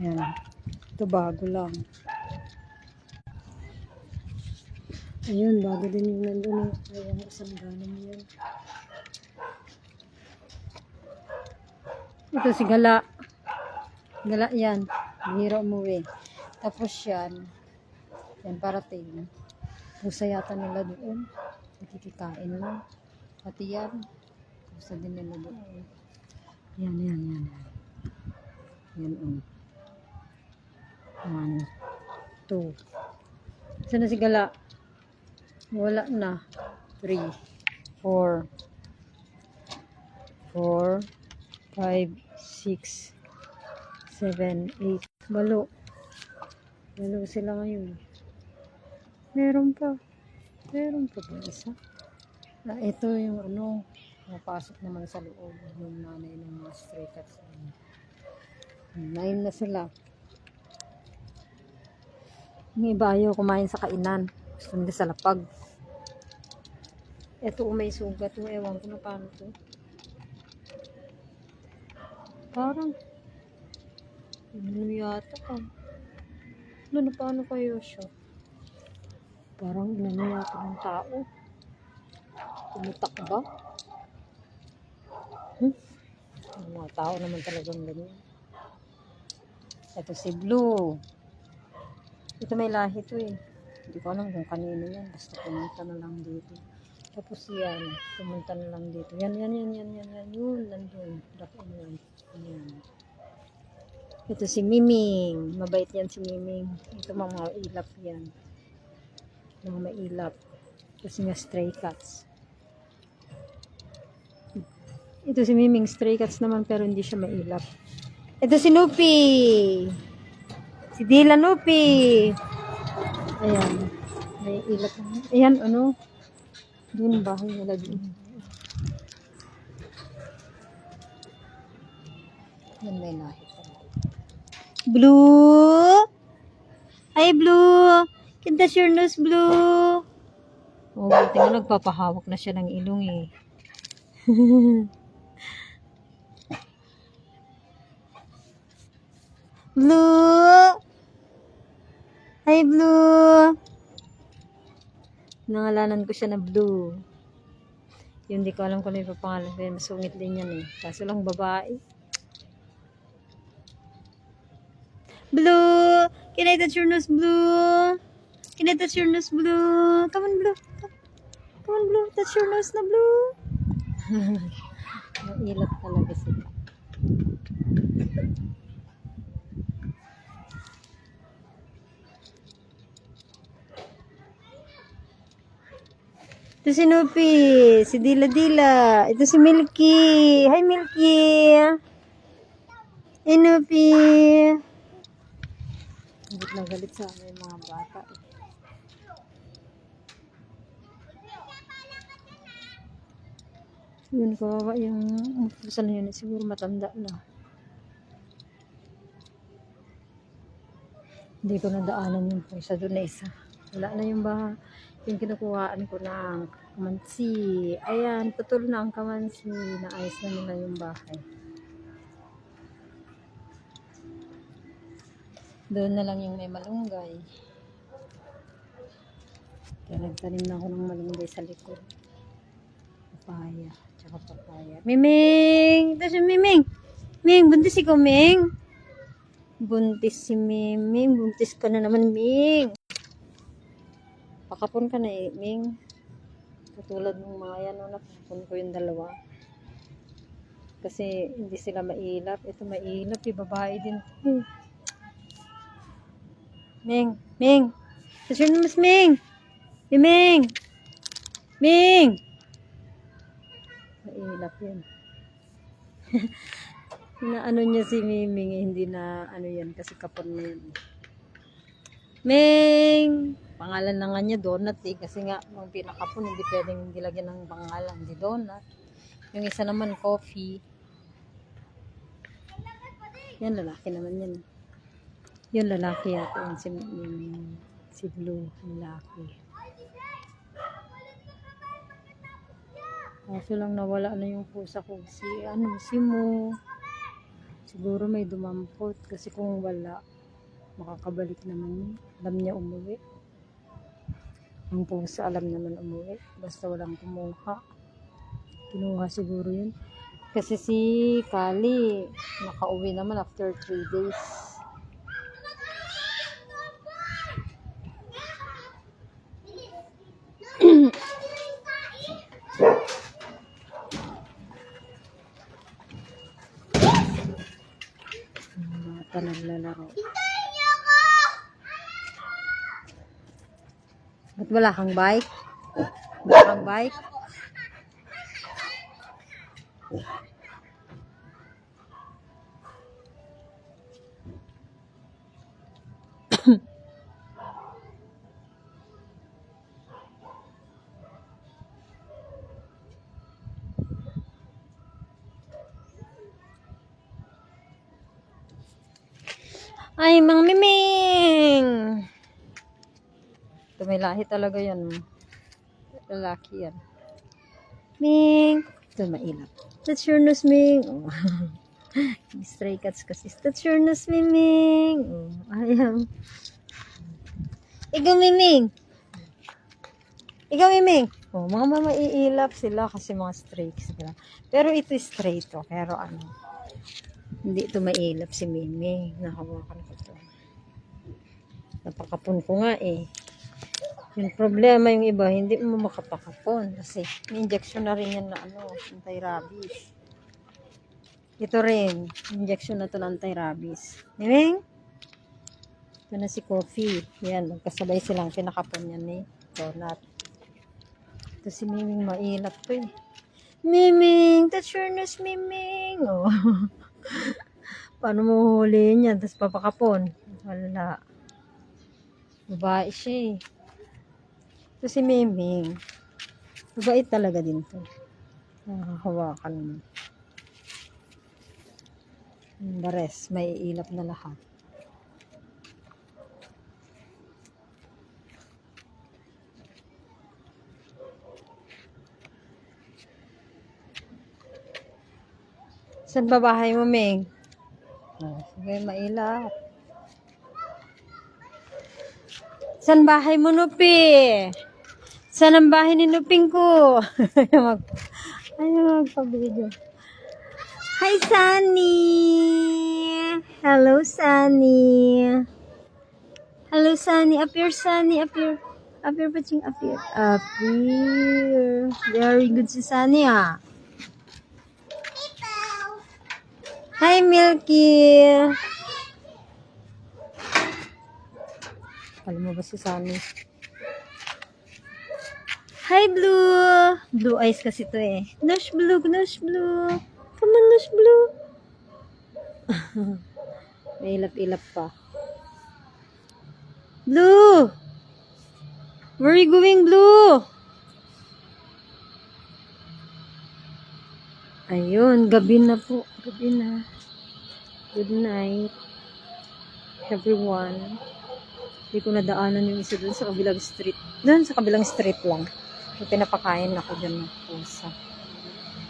Ayan. Ito bago lang. Ayun, bago din yung nandun. Ayan, isang galing yun. Ito si Gala. Gala yan. Bihira umuwi. Tapos yan. Yan, parating. Pusa yata nila doon. Nakikikain lang. Pati yan. Pusa din nila doon. Yan. Yan, 1, 2. Saan na si Gala? Wala na. 3, 4, 5, 6, 7, 8. Balo sila ngayon. Meron pa ba isa? Ito yung napasok naman sa loob yung nanay ng mga stray cats. 9 na sila. Yung iba ayaw kumain sa kainan. Gusto nila sa lapag. Ito may sugat. Ewan ko na paano to. Parang yata ka. Paano kayo siya? Parang yata ng tao. Tumutak ba? Mga tao naman talagang ganyan. Ito si Blue. Ito may lahi to eh. Hindi ko alam kung kanino yan. Basta pumunta na lang dito. Tapos yan. Pumunta na lang dito. Yan. Yun, nandun. Yan. Ito si Miming. Mabait yan si Miming. Ito mga ilap yan. Mga mailap. Kasi nga stray cats. Ito si Miming. Stray cats naman pero hindi siya mailap. Ito si Nupi. Si Dila Nupi. Ayan. May ilap. Ayan, doon bahay nila doon. Yan may lahi. Blue. Hi, Blue. That's your nose, Blue. Buti nga nagpapahawak na siya ng ilong eh. Blue. Hi, Blue. Nangalanan ko siya na Blue. Yun, di ko alam kung ano yung papangalan. Kaya masungit din yan eh. Kaso lang babae. Blue. Can I touch your nose, Blue? Can I touch your nose, Blue? Come on, Blue. Come on, Blue. Touch your nose na, Blue. Mailat talaga sila. Ito si Nupi. Si Dila. Ito si Milky. Hi, Milky. Hi, Nupi. Galit sa amin mga bata. Yun, kawawa yung pusa na yun. Siguro matanda na. Hindi ko nadaanan yung pusa doon na isa. Wala na yung yung kinukuhaan ko ng kamansi. Ayan, putol na ang kamansi. Naayos na nila yung bahay. Doon na lang yung may malunggay. Kaya nagtanim na ako ng malunggay sa likod. Papaya. Tsaka papaya. Miming! Ito si Miming! Ming, buntis ikaw, Ming! Buntis si Miming. Buntis ka na naman, Ming! Pakapon ka na eh, Ming. Katulad ng mga yan, napakapon ko yung dalawa. Kasi hindi sila mailap. Ito mailap, yung babae din. Ming! Kasi yun mas, Ming! Ming! Mailap yun. Naano niya si Miming, hindi na yan kasi kapon na yun. Ming! Pangalan na nga niya Donut eh, kasi nga nung pinakapon hindi pwedeng hindi lagyan ng pangalan, hindi Donut. Yung isa naman Coffee. Yan lalaki naman yan. Yun lalaki yata yun si Blue, lalaki. Kaso lang nawala na yung pusa ko. Si Mo. Siguro may dumampot kasi kung wala, makakabalik naman yun. Alam niya umuwi. Ang pusa alam naman umuwi. Basta walang kumuha. Kinuha siguro yun. Kasi si Kali, nakauwi naman after 3 days. Bata naglalaro. Ba't wala kang bike? Wala kang bike? Ay, Mang Miming! Ito may lahi talaga yan. Lalaki yan. Ming! Ito mailap. That's your nose, Ming! Oh. Stray cats kasi. That's your nose, Miming! Oh, ayaw. Ikaw, Miming! Ikaw, Miming! Oh, mga maiilap sila kasi mga stray sila. Pero ito straight to. Pero ano, hindi ito mailap si Miming. Nakawakan ko to. Napakapon ko nga eh. Yung problema yung iba, hindi mo makapakapon. Kasi may injection na rin yan na ano, anti-rabies. Ito rin, injection na to na anti-rabies. Miming? Ito na si Coffee. Yan, magkasabay silang pinakapon yan eh. Donut. Ito si Miming, mailap to eh. Miming, touch your nose, Miming. Oh. Paano mo huliin yan? Tapos papakapon. Wala. Babae siya eh. Ito si Miming. Babae talaga din to. Nakakahawakan mo. The rest, may ilap na lahat. Saan ba bahay mo, Ming? Oh, sige, mailap. Saan bahay mo, Nupi? Saan ang bahay ni Nuping ko? Ayaw magpa-video. Hi, Sunny! Hello, Sunny! Hello, Sunny! Appear, Sunny! Appear! Appear, Paching! Appear! Appear! Very good si Sunny, ah! Hi, Milky! Alam mo ba si Sunny? Hi, Blue! Blue eyes kasi to eh. Nush Blue! Nush Blue! Come on, Nush Blue! May ilap-ilap pa. Blue! Where are you going, Blue? Ayun, gabi na po. Gabi na. Good night, everyone. Hindi ko nadaanan yung isa dun sa kabilang street. Dun sa kabilang street lang. May pinapakain ako dyan ng pusa.